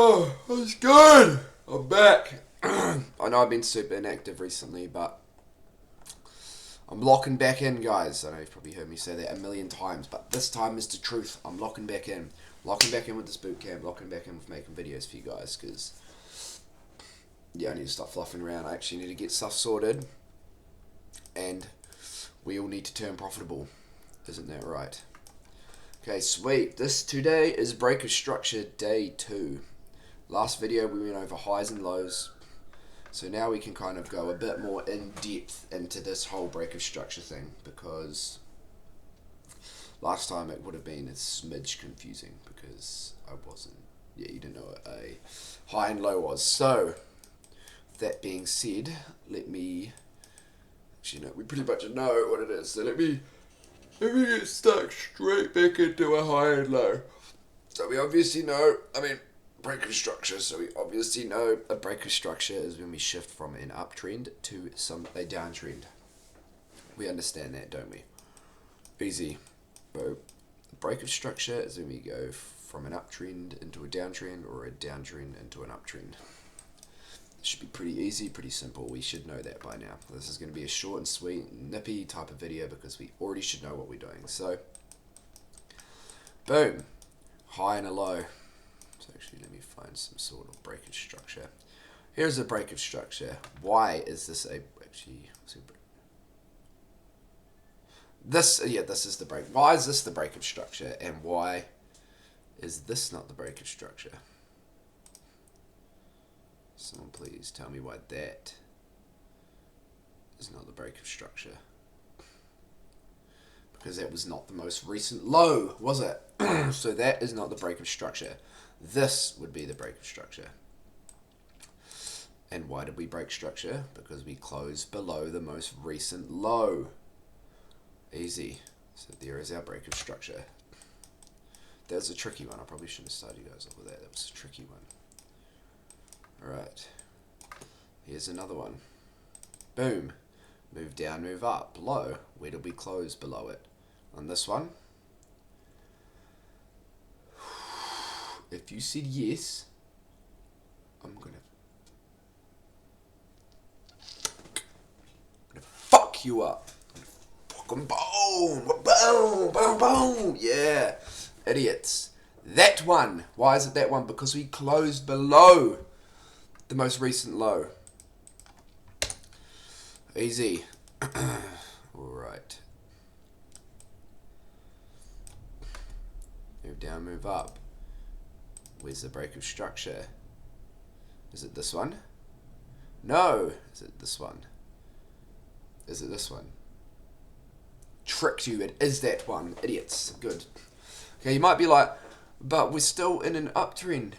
Oh, that's good. I'm back. I know I've been super inactive recently, but I'm locking back in, guys. I know you've probably heard me say that a million times, but this time is the truth. I'm locking back in. Locking back in with this boot camp. Locking back in with making videos for you guys, because, yeah, I need to stop fluffing around. I actually need to get stuff sorted, and we all need to turn profitable. Isn't that right? Okay, sweet. Today is Break of Structure Day 2. Last video we went over highs and lows, so now we can kind of go a bit more in depth into this whole break of structure thing, because last time it would have been a smidge confusing because you didn't know what a high and low was. So that being said, we pretty much know what it is, so let me get stuck straight back into a high and low. So we obviously know, break of structure. So we obviously know a break of structure is when we shift from an uptrend to a downtrend. We understand that, don't we? Easy. But a break of structure is when we go from an uptrend into a downtrend, or a downtrend into an uptrend. It should be pretty easy, pretty simple. We should know that by now. This is going to be a short and sweet, nippy type of video because we already should know what we're doing. So, boom. High and a low. So actually, let me find some sort of breakage structure. Here's a break of structure. Why is this this is the break. Why is this the break of structure, and why is this not the break of structure? Someone please tell me why that is not the break of structure. Because that was not the most recent low, was it? So that is not the break of structure. This would be the break of structure. And why did we break structure? Because we closed below the most recent low. Easy. So there is our break of structure. That was a tricky one. I probably shouldn't have started you guys off with that. That was a tricky one. Alright. Here's another one. Boom. Move down, move up. Low. Where did we close below it? On this one. If you said yes, I'm gonna fuck you up. Fucking boom, boom, boom, boom. Yeah, idiots. That one. Why is it that one? Because we closed below the most recent low. Easy. Alright. Move down, move up. Where's the break of structure? Is it this one? No. Is it this one? Is it this one? Tricked you. It is that one. Idiots. Good. Okay, you might be like, but we're still in an uptrend.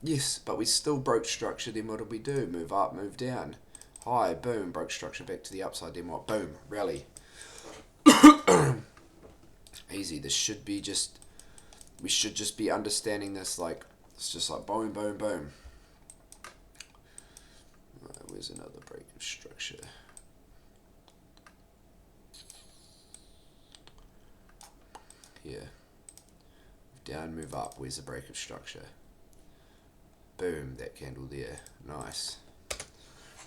Yes, but we still broke structure. Then what did we do? Move up, move down. High, boom, broke structure back to the upside. Then what? Boom, rally. Easy. This should be just... We should just be understanding this like... It's just like boom, boom, boom. Right, where's another break of structure? Here. Down, move up. Where's the break of structure? Boom, that candle there. Nice.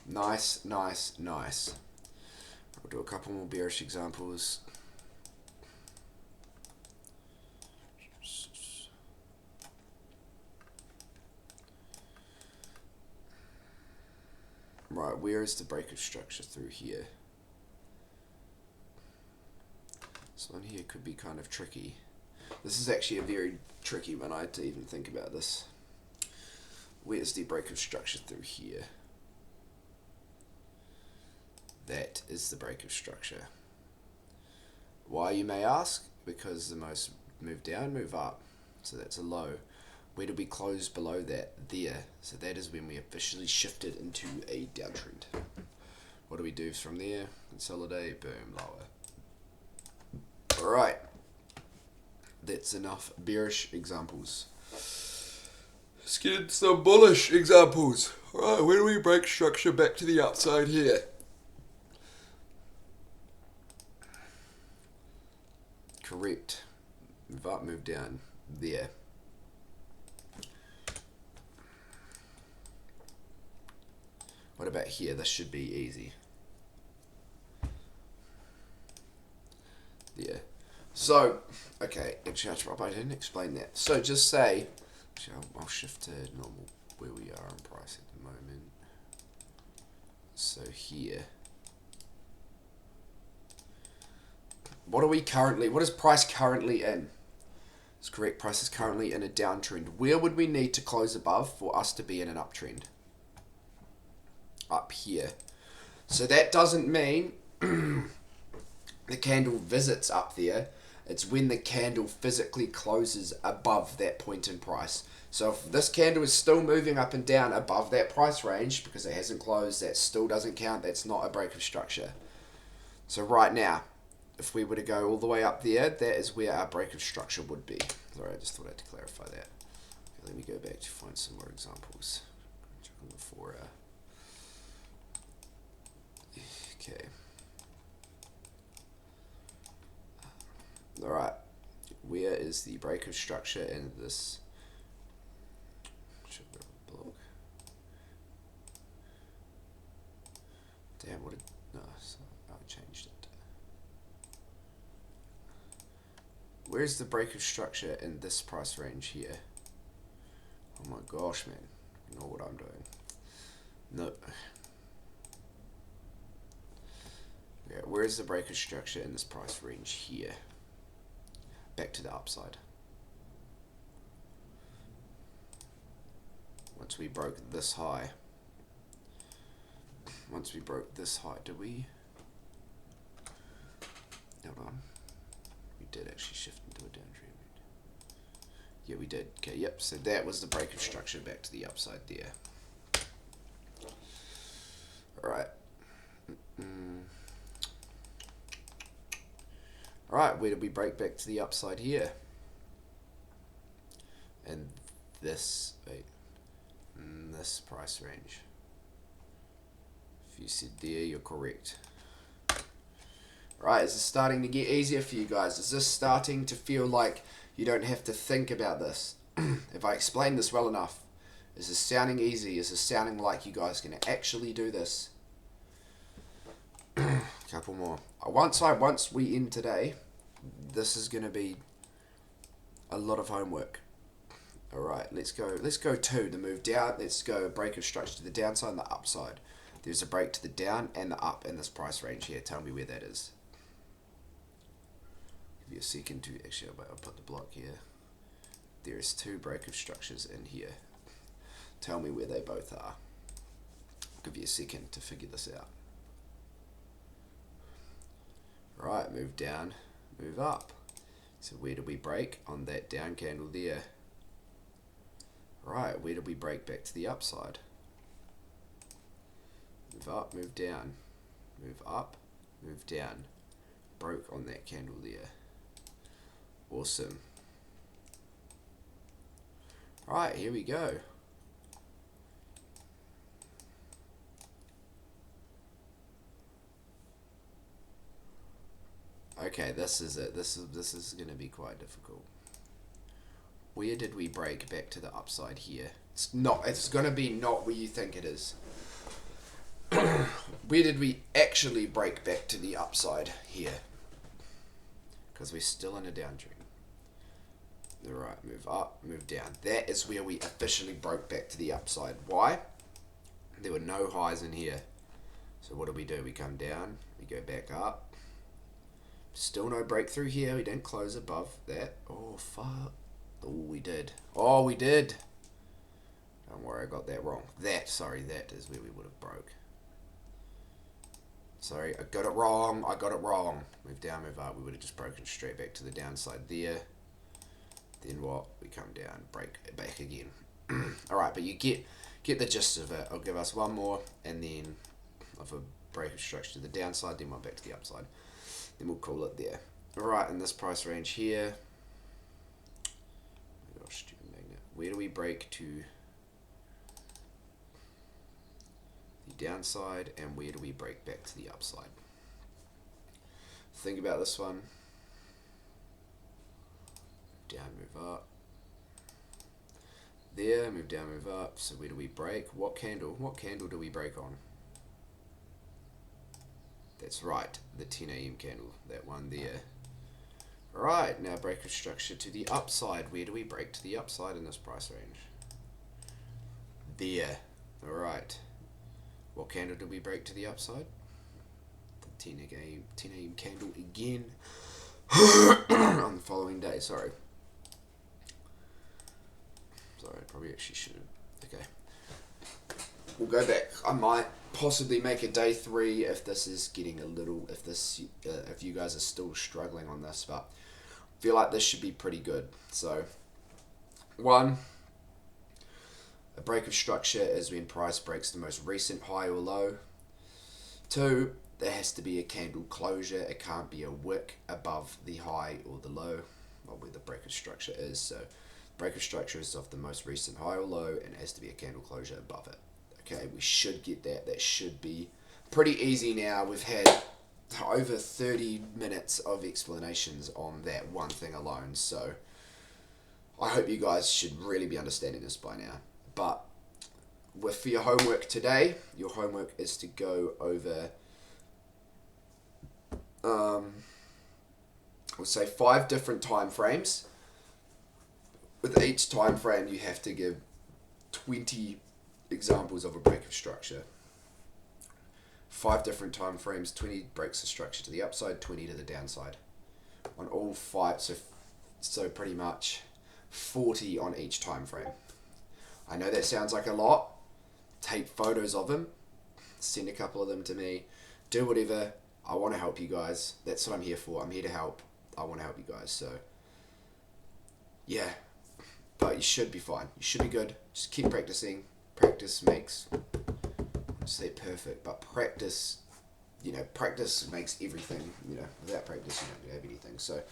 Nice, nice, nice. I'll do a couple more bearish examples. Right, where is the break of structure through here? This one here could be kind of tricky. This is actually a very tricky one. I had to even think about this. Where's the break of structure through here? That is the break of structure. Why, you may ask? Because the most move down, move up. So that's a low. Where did we close below that? There. So that is when we officially shifted into a downtrend. What do we do from there? Consolidate, boom, lower. Alright. That's enough bearish examples. Let's get into some bullish examples. Alright, where do we break structure back to the upside here? Correct. Move up, move down. There. about here? This should be easy. Yeah. So, okay, actually, I didn't explain that. So just say, actually, I'll shift to normal where we are on price at the moment. So here, what is price currently in? It's correct, price is currently in a downtrend. Where would we need to close above for us to be in an uptrend? Up here. So that doesn't mean the candle visits up there. It's when the candle physically closes above that point in price. So if this candle is still moving up and down above that price range, because it hasn't closed, that still doesn't count. That's not a break of structure. So right now, if we were to go all the way up there, that is where our break of structure would be. Sorry, I just thought I had to clarify that. Okay, let me go back to find some more examples. Before, okay. Alright, where is the break of structure in this block? Damn, what did, no, I changed it. Where's the break of structure in this price range here? Oh my gosh, man, you know what I'm doing. No. Yeah, where's the break of structure in this price range here? Back to the upside. Once we broke this high. Once we broke this high, did we? Hold on. We did actually shift into a downtrend. Yeah, we did. Okay, yep. So that was the break of structure back to the upside there. Alright. Alright, where did we break back to the upside here? And this, wait, this price range. If you said there, you're correct. Right, is this starting to get easier for you guys? Is this starting to feel like you don't have to think about this? If I explain this well enough, is this sounding easy? Is this sounding like you guys can actually do this? Couple more. Once we end today, this is going to be a lot of homework. Alright, let's go to the move down. Let's go break of structure to the downside and the upside. There's a break to the down and the up in this price range here. Tell me where that is. Give you a second to, actually, I'll put the block here. There's two break of structures in here. Tell me where they both are. I'll give you a second to figure this out. Right, move down, move up. So where did we break? On that down candle there. Right, where did we break back to the upside? Move up, move down. Move up, move down. Broke on that candle there. Awesome. Alright, here we go. Okay, this is it. This is going to be quite difficult. Where did we break back to the upside here? It's going to be not where you think it is. Where did we actually break back to the upside here? Because we're still in a downtrend. Alright, move up, move down. That is where we officially broke back to the upside. Why? There were no highs in here. So what do? We come down, we go back up. Still no breakthrough here. We didn't close above that. Oh, fuck. Oh, we did. Oh, we did. Don't worry, I got that wrong. That is where we would have broke. Sorry, I got it wrong. Move down, move up. We would have just broken straight back to the downside there. Then what? We come down, break back again. Alright, but you get the gist of it. I'll give us one more, and then of a break of structure to the downside, then one back to the upside. Then we'll call it there. Alright, in this price range here. Oh gosh, stupid magnet. Where do we break to the downside, and where do we break back to the upside? Think about this one. Down, move up. There, move down, move up. So where do we break? What candle do we break on? That's right, the 10 a.m. candle, that one there. Alright, now break of structure to the upside. Where do we break to the upside in this price range? There. Alright. What candle did we break to the upside? The 10 a.m. candle again. On the following day, sorry. Sorry, I probably actually should have. Okay. We'll go back. I might possibly make a day 3 if this is getting a little, if you guys are still struggling on this, but I feel like this should be pretty good. So, 1, a break of structure is when price breaks the most recent high or low. 2, there has to be a candle closure. It can't be a wick above the high or the low, or where the break of structure is. So, break of structure is of the most recent high or low, and it has to be a candle closure above it. Okay, we should get that. That should be pretty easy now. We've had over 30 minutes of explanations on that one thing alone. So I hope you guys should really be understanding this by now. But for your homework today, your homework is to go over, we'll say 5 different time frames. With each time frame, you have to give 20 examples of a break of structure. 5 different time frames, 20 breaks of structure to the upside, 20 to the downside. On all 5, so pretty much 40 on each time frame. I know that sounds like a lot. Take photos of them, send a couple of them to me, do whatever. I want to help you guys. That's what I'm here for. I'm here to help. I want to help you guys. So, yeah. But you should be fine. You should be good. Just keep practicing. Practice makes, I won't say perfect, but practice makes everything. Without practice, you don't have anything. So,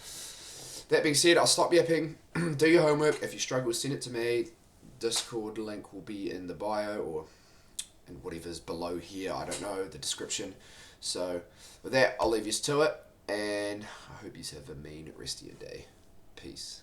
that being said, I'll stop yapping. Do your homework. If you struggle, send it to me. Discord link will be in the bio or in whatever's below here. I don't know, the description. So, with that, I'll leave you to it. And I hope you have a mean rest of your day. Peace.